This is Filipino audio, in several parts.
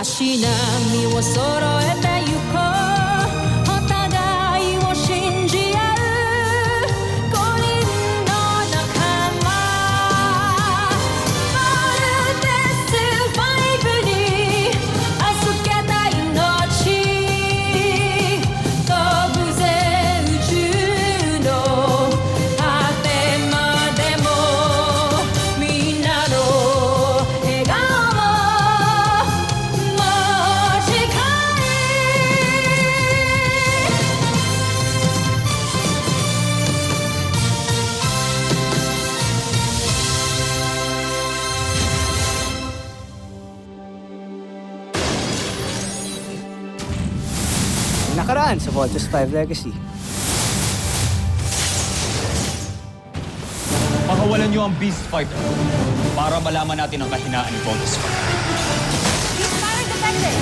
し波を揃えてゆこうお互いを信じ合う五人の仲間まるでスファイブに預けた命飛ぶぜ宇宙の果てまでもみんなの笑顔Nakaraan sa Voltes 5 Legacy. Pakawalan niyo ang Beast Fighter para malaman natin ang kahinaan ni Voltes 5. Fire defended!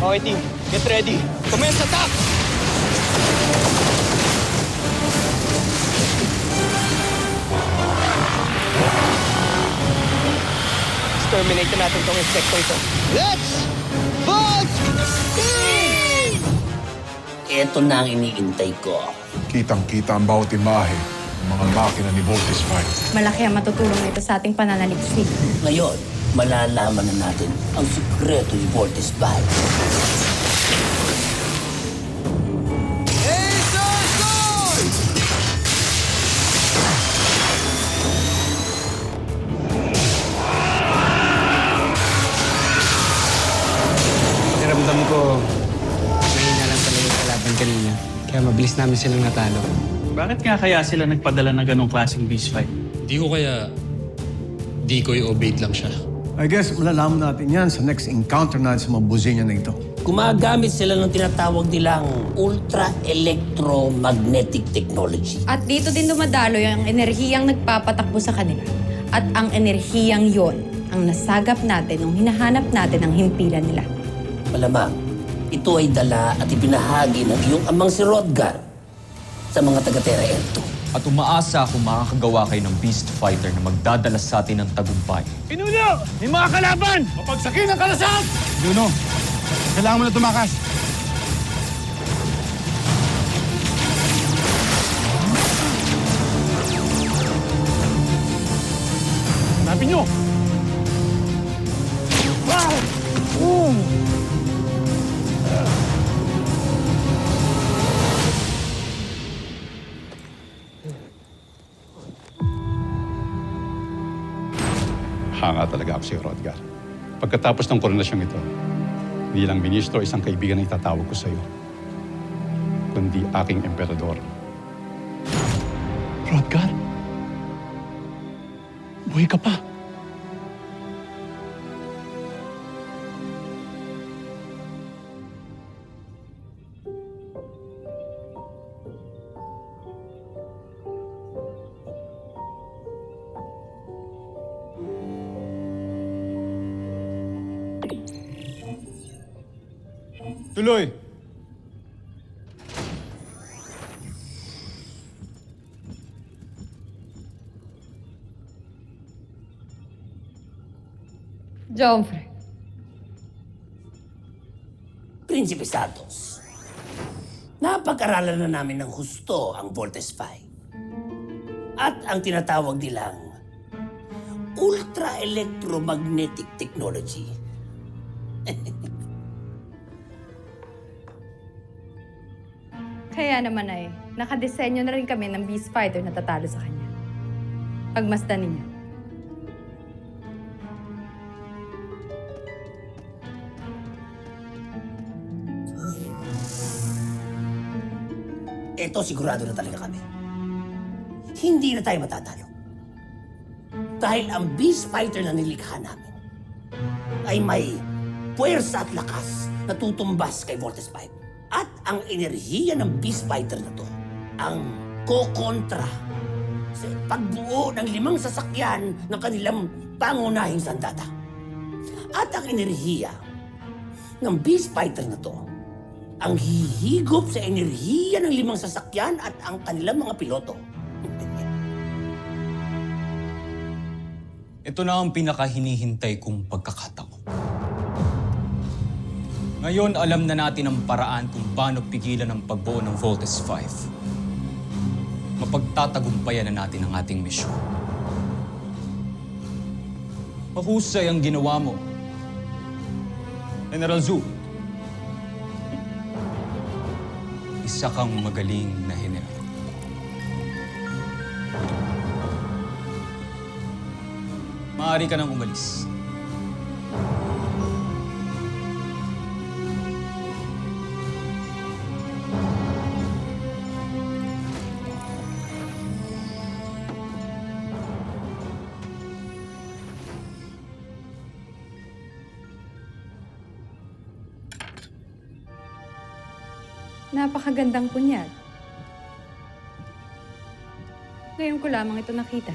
Okay, team. Get ready. Commence attack! Exterminate na natin tong insekto ito. Let's vote! Ito na ang iniintay ko. Kitang-kita ang bawat imahe ng mga makina ni Voltes 5. Malaki ang matutulong nito sa ating pananaliksik. Ngayon, malalaman na natin ang sikreto ni Voltes 5. Pakiramdam ko, mahina lang talaga yung kalaban kanina. Kaya mabilis namin silang natalo. Bakit nga kaya sila nagpadala ng ganong klaseng beast fight? Di ko kaya decoy o bait lang siya. I guess malalaman natin yan sa next encounter natin sa mga buzinya na ito. Gumagamit sila ng tinatawag nilang ultra-electromagnetic technology. At dito din dumadalo yung enerhiyang nagpapatakbo sa kanila. At ang enerhiyang yon ang nasagap natin nung hinahanap natin ang himpilan nila. Malamang, ito ay dala at ibinahagi ng iyong amang si Rodgar sa mga taga-Terra L2. At umaasa kung makakagawa kayo ng Beast Fighter na magdadala sa atin ng tagumpay. Pinuno! May mga kalaban! Mapagsakin ang kalasag! Juno, kailangan mo na tumakas. Hanapin nyo! Hanga talaga ako si Rodgar. Pagkatapos ng koronasyong ito, hindi lang ministro, isang kaibigan ang itatawag ko sa iyo, kundi aking emperador. Rodgar? Buhay ka pa. Tuloy! Jomfre. Prinsipe Santos, napag-aralan na namin ng husto ang Voltes 5. At ang tinatawag nilang ultra-electromagnetic technology. Kaya naman ay, nakadesenyo na rin kami ng Beast Fighter na tatalo sa kanya. Pagmasdan ninyo. Ito sigurado na talaga kami. Hindi na tayo matatalo. Dahil ang Beast Fighter na nilikha namin ay may puwersa at lakas na tutumbas kay Voltes 5. At ang enerhiya ng Beast Fighter na to ang kokontra sa pagbuo ng 5 sasakyan ng kanilang pangunahing sandata. At ang enerhiya ng Beast Fighter na to ang hihigop sa enerhiya ng 5 sasakyan at ang kanilang mga piloto. Ito na ang pinakahinihintay kong pagkakataon. Ngayon, alam na natin ang paraan kung paano pigilan ang pagbuo ng Voltes 5. Mapagtatagumpayan na natin ang ating misyon. Mahusay ang ginawa mo, General Zhu. Isa kang magaling na general. Maaari ka nang umalis. Napakagandang punyal. Ngayon ko lamang ito nakita.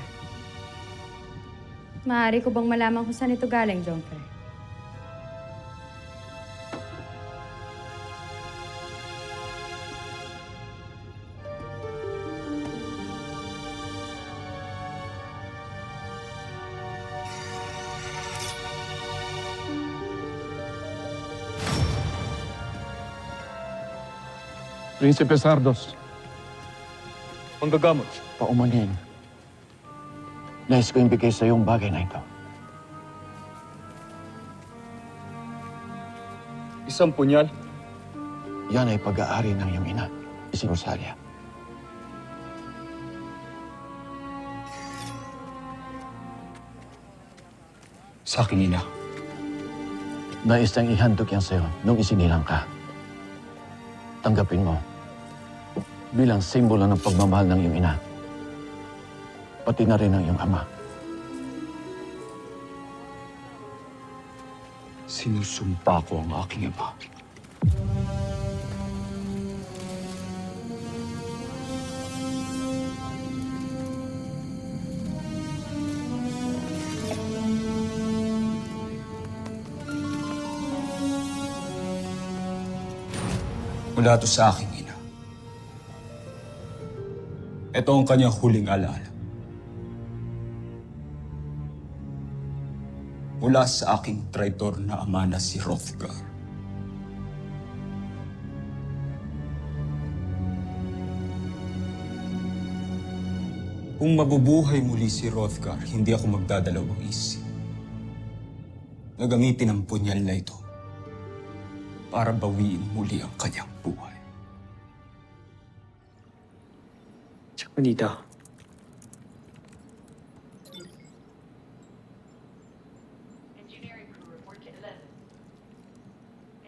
Maaari ko bang malaman kung saan ito galing, Jomper? Prinsipe Sardos. Manggagamot. Paumanin. Nais ko ibigay sa iyong bagay na ito. Isang punyal. Yan ay pag-aari ng iyong ina, si Rosalia. Sa aking ina. Nais nang ihandog yan sa'yo nung isinilang ka. Tanggapin mo bilang simbolo ng pagmamahal ng iyong ina. Pati na rin ng iyong ama. Sinusumpa ko ang aking ama. Mula ito sa aking ina. Ito ang kanyang huling alaala. Mula sa aking traitor na ama na si Hrothgar. Kung mabubuhay muli si Hrothgar, hindi ako magdadalawang isip na gamitin ang punyal na ito para bawiin muli ang kanyang buhay. Tsaka dito.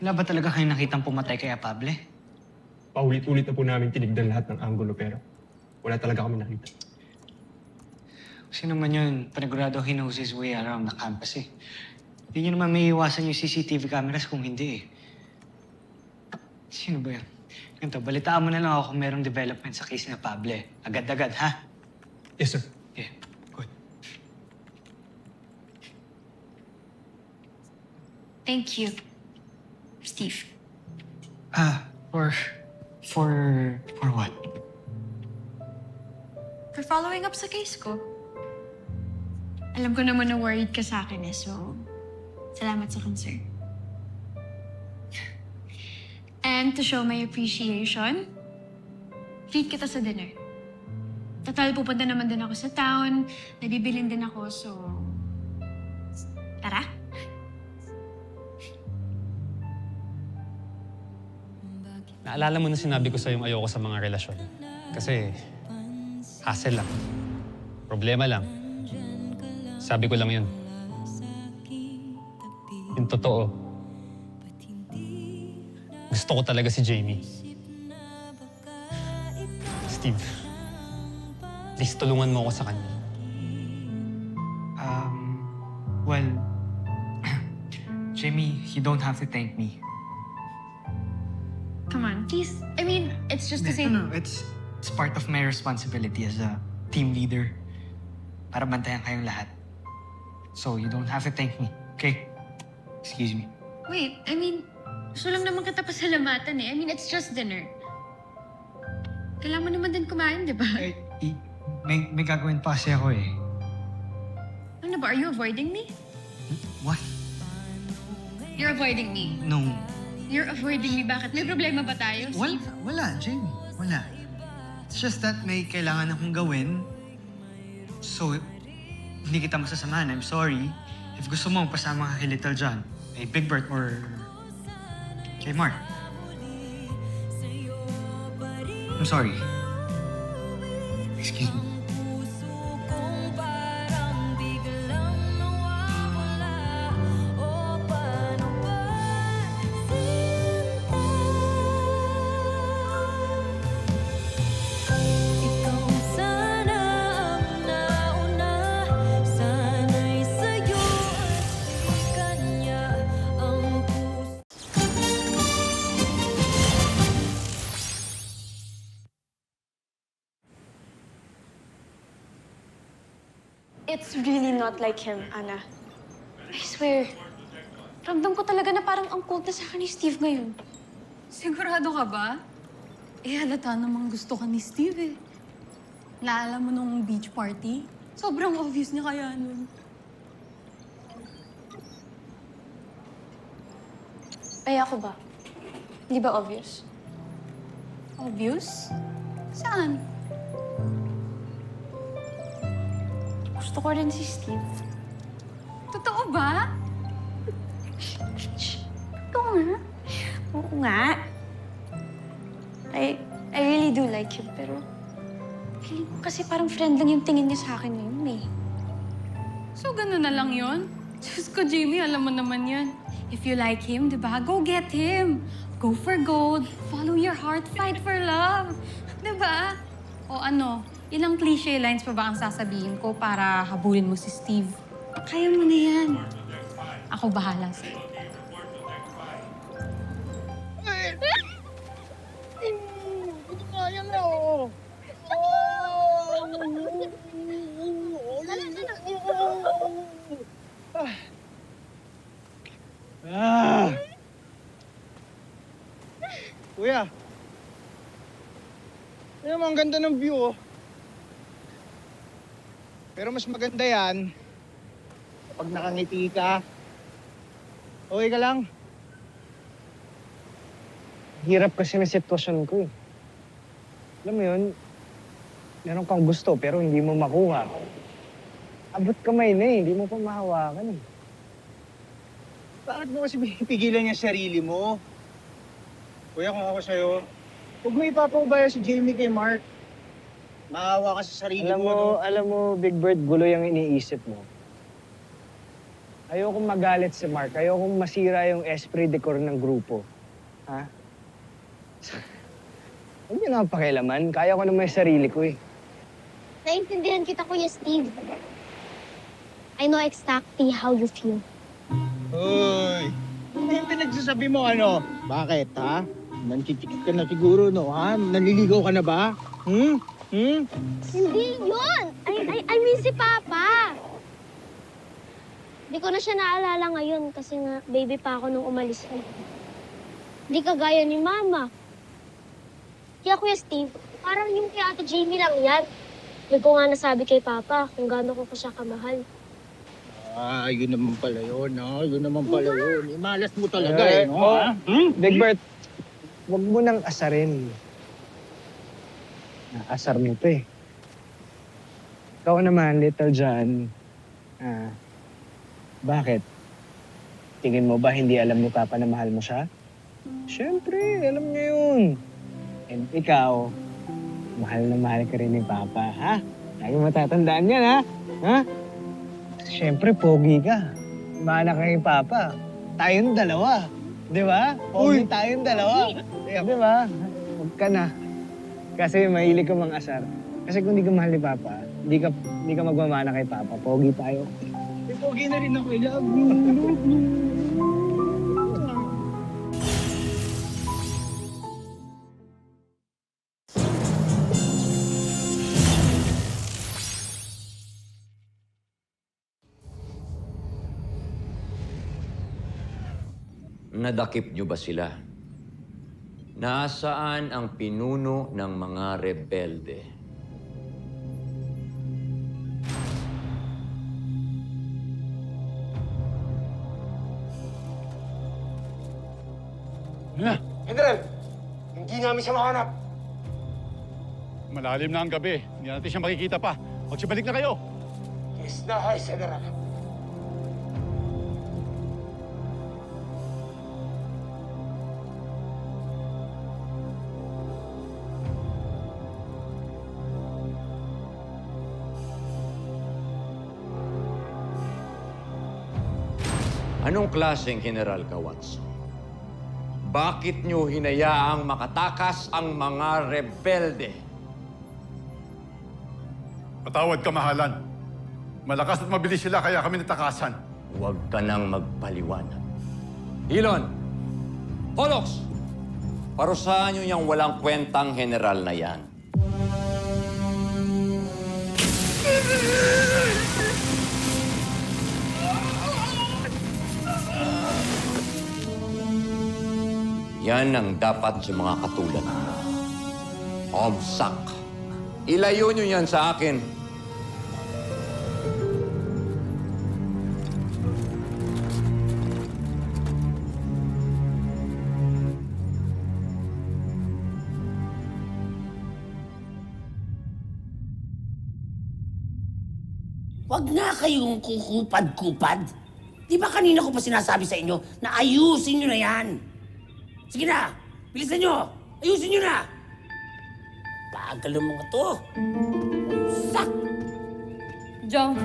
Wala ba talaga kayong nakitang pumatay kay Apable? Paulit-ulit na po namin tinignan lahat ng anggulo pero wala talaga kami nakita. Sino man yun, panigurado he knows his way around the campus eh. Hindi nyo naman may iwasan yung CCTV cameras kung hindi eh. Sino ba yan? Ganito, balitaan mo na lang ako kung merong development sa case ni Apable. Agad-agad, ha? Yes, sir. Yeah, good. Thank you, Steve. For what? For following up sa case ko. Alam ko naman na worried ka sa akin eh, so salamat sa concern. And to show my appreciation, treat kita sa dinner. Total, pupunta naman din ako sa town, nabibilin din ako, so tara. Naalala mo na sinabi ko sa yung ayoko sa mga relasyon. Kasi hassle lang. Problema lang. Sabi ko lang yun. Yung totoo, gusto ko talaga si Jamie. Steve, please tulungan mo ako sa kanya. Well, Jamie, you don't have to thank me. Come on, please. I mean, it's just to say... No, it's part of my responsibility as a team leader para bantayan kayong lahat. So you don't have to thank me, okay? Excuse me. Wait, I mean, gusto lang naman kita pasalamatan eh. I mean, it's just dinner. Kailangan mo naman din kumain, di ba? May gagawin pa kasi ako eh. Ano Ano ba? Are you avoiding me? What? You're avoiding me. No. You're avoiding me. Bakit? May problema ba tayo, Wala, Steve? wala, Jamie. Wala. It's just that may kailangan akong gawin. So, hindi kita masasamahan. I'm sorry. If gusto mo, pasama ka kay Little John, kay Big Bert, or kay Mark. I'm sorry. Excuse me. Ikaw sana ang nauna, sana'y sa'yo at di kanya ang puso. It's really not like him, Ana. I swear. Ramdam ko talaga na parang ang cold na sa akin ni Steve ngayon. Sigurado ka ba? Eh, halata namang gusto ka ni Steve eh. Naalala mo nung beach party? Sobrang obvious niya kaya nun. Ay, ako ba? Hindi ba obvious? Obvious? Saan? Gusto ko rin si Steve. Totoo ba? Ito nga. Oo nga. I really do like him, pero feeling ko kasi parang friend lang yung tingin niya sa akin ngayon eh. So, gano'n na lang yun? Diyos ko, Jamie, alam mo naman yan. If you like him, di ba? Go get him. Go for gold. Follow your heart. Fight for love. Di ba? O ano, ilang cliche lines pa ba ang sasabihin ko para habulin mo si Steve? Kaya mo na yan. Ako bahala sa'yo. Kuya. Ano ang ganda ng view, oh. Pero mas maganda yan kapag nakangiti ka. Okay ka lang? Hirap kasi na sitwasyon ko, eh. Alam mo yun, meron kang gusto pero hindi mo makuha. Abot kamay na, eh. Hindi mo pa mahawakan, eh. Bakit mo kasi pigilan yung sarili mo? Kuya, kung ako sa'yo, huwag mo ipapaubaya si Jamie kay Mark. Maawa ka sa sarili mo. Alam mo, Big Bird, gulo yung iniisip mo. Ayokong magalit si Mark. Ayokong masira yung esprit de corps ng grupo. Ha? Huwag niyo naman pakialaman. Kaya ko naman yung sarili ko, eh. Naintindihan kita, Kuya Steve. I know exactly how you feel. Uy! Ano yung pinagsasabi mo, ano? Bakit, ha? Nantitikit ka na siguro, no, ha? Naliligaw ka na ba? Hindi yun! I miss si Papa! Hindi ko na siya naalala ngayon kasi nga baby pa ako nung umalis ko. Hindi kagaya ni Mama. Kaya Kuya Steve, parang yung kay Ate Jamie lang yan. Hindi ko nga nasabi kay Papa kung gaano ko pa siya kamahal. Ah, yun naman pala yun, ha? Yun naman pala yun. Imalas mo talaga, eh, no? Ha? Big Bird, huwag mo nang asarin. Naasar mo to, eh. Ikaw naman, Little John. Bakit? Tingin mo ba hindi alam ni Papa na mahal mo siya? Siyempre, alam niya yun. And ikaw, mahal na mahal ka rin ni Papa, ha? Lagi matatandaan yan, ha? Ha? Siyempre, pogi ka. Mana ka kay Papa. Tayong dalawa. Di ba? Pogi tayong dalawa. Di ba? Huwag ka na. Kasi mahilig ka mang asar. Kasi kung di ka mahal ni Papa, di ka magmamana kay Papa. Pogi tayo. Pogi na rin ako. I love you. Love you. Nadakip niyo ba sila? Nasaan ang pinuno ng mga rebelde? na. General, hindi namin siya mahanap. Malalim na ang gabi. Hindi natin siya makikita pa. Magsibalik na kayo. Yes na, High General. Anong klaseng general ka, Watson? Bakit niyo hinayaang makatakas ang mga rebelde? Patawad kamahalan. Malakas at mabilis sila kaya kami natakasan. Huwag ka nang magpaliwanag. Hilon! Pollux! Parusahan niyo yung walang kwentang general na yan. Yan ang dapat sa mga katulad mo. Omsak. Ilayo niyo yan sa akin. Huwag nga kayong kukupad-kupad. Di ba kanina ko pa sinasabi sa inyo na ayusin nyo na yan? Sige na! Bilisan nyo! Ayusin nyo na! Bagal ng mga to. Sak! John.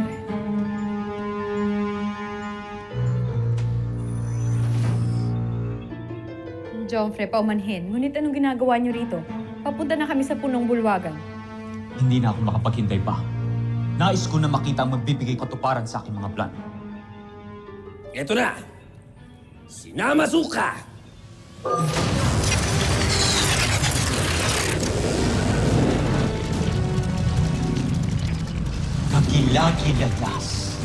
Jomfre, paumanhin. Ngunit anong ginagawa niyo rito? Papunta na kami sa punong bulwagan. Hindi na ako makapaghintay pa. Nais ko na makita ang magbibigay katuparan sa aking mga plan. Ito na! Sinamasuka! Kagilagilagas.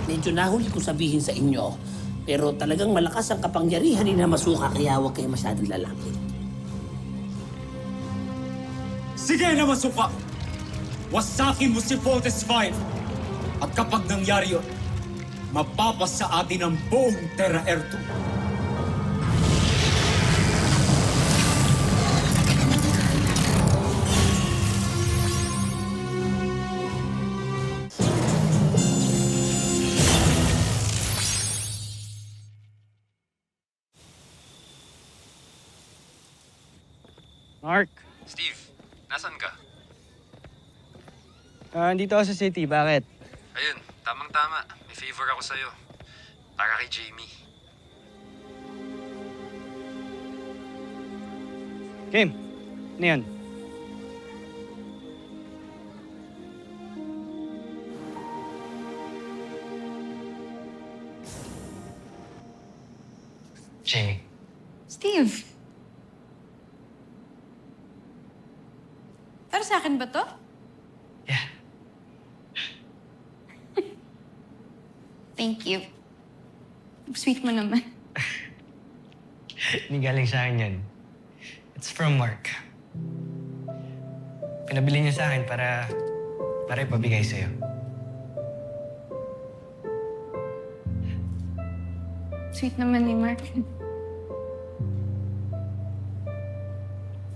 Medyo nahuli ko sabihin sa inyo, pero talagang malakas ang kapangyarihan ni Namasuka kaya huwag kayo masyadong lalaki. Sige na, Masuka! Wasakin mo si Voltes 5! At kapag nangyari yun, mapapas sa atin ang buong Terra Erto. Mark, Steve, nasan ka? Dito ako sa city. Bakit? Ayun, tamang-tama. May favor ako sa'yo. Para kay Jamie. Kim, ano yan? Jamie. Steve! Para sa akin ba to? Yeah. Thank you. Sweet mo naman. Hindi galing sa akin yan. It's from Mark. Pinabili niya sa akin para ipabigay sa'yo. Sweet naman ni Mark.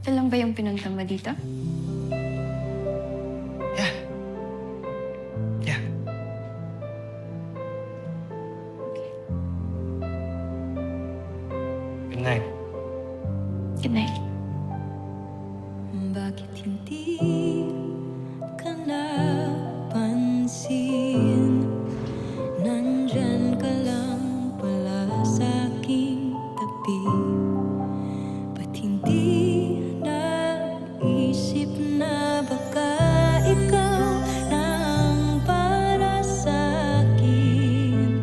Ito lang ba yung pinunta mo dito? Yeah. Yeah. Good night. Good night. Bakit hindi ka napansin? Nandyan ka lang pala sa aking tabi. Ba't hindi naisip na baka ikaw na ang para sa akin?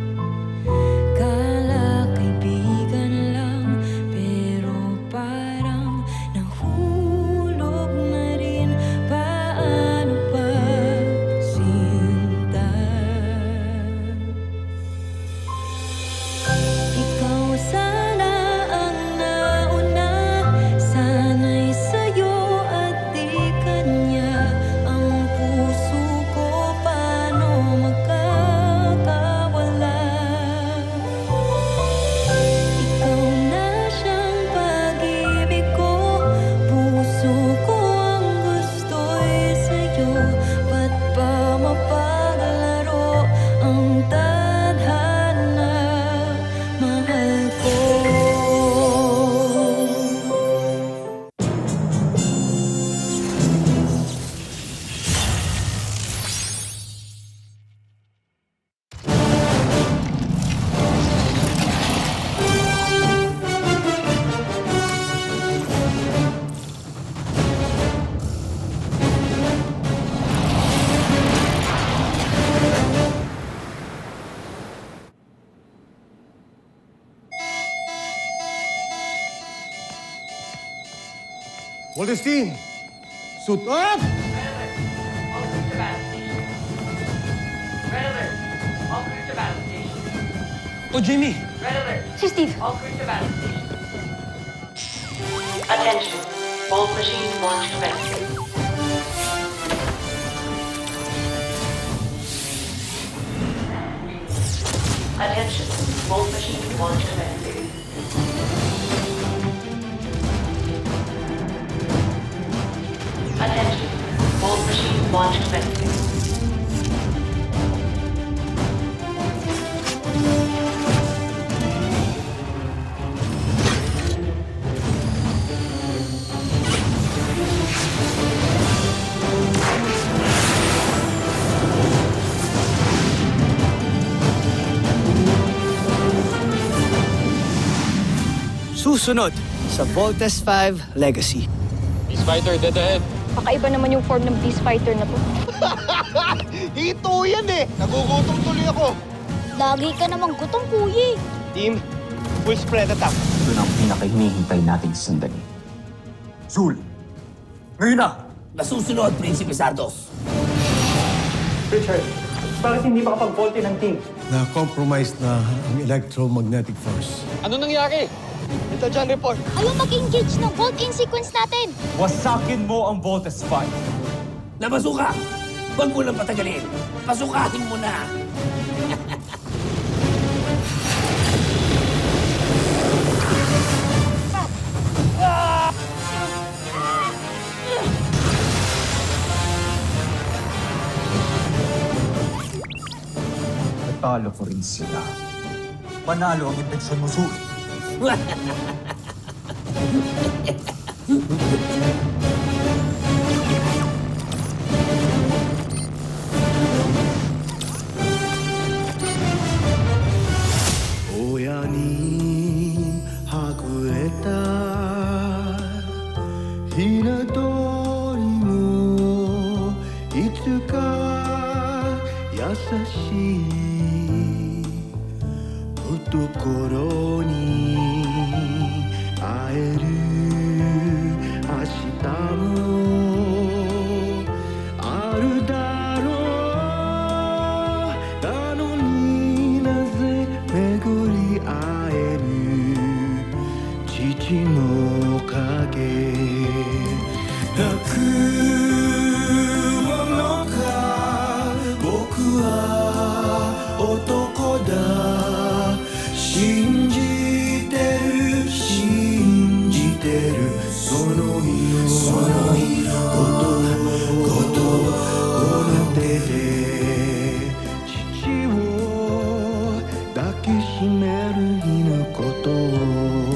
Kala kaibigan lang, pero parang nahulog na rin ba Modestine! Suit up! Oh, Jimmy! Si Steve. Attention. Bolt machine launch commencing. Attention. Bolt machine launch commencing. Attention. Bolt machine launch commencing. Susunod sa Voltes 5 Legacy. Beast Fighter, dead ahead. Kakaiba naman yung form ng Beast Fighter na to. Ito yan eh! Nagugutom tuloy ako! Lagi ka namang gutom, kuya. Team, full spread attack. Ito na ang pinakahinihintay nating sandali. Zul! Ngayon na! Nasusunod, Prinsipe Sardos. Richard, bakit hindi makapag-volte ng team? Na-compromise na ang electromagnetic force. Ano nangyari? Ito dyan, report. Ayaw mag-engage ng bolt-in sequence natin. Wasakin mo ang Voltes 5. Nabasuka! Huwag mo lang patagalin. Pasukahin mo na. Natalo ko rin sila. Panalo ang intensyon mo, Zul. Oya ni hakureta hinadori mo itsuka yasashii 懐に会える明日もあるだろうなのになぜ巡り会える父の影泣くものか僕は男だ信じてる信じてるその色ことこの手で父を抱きしめる犬ことを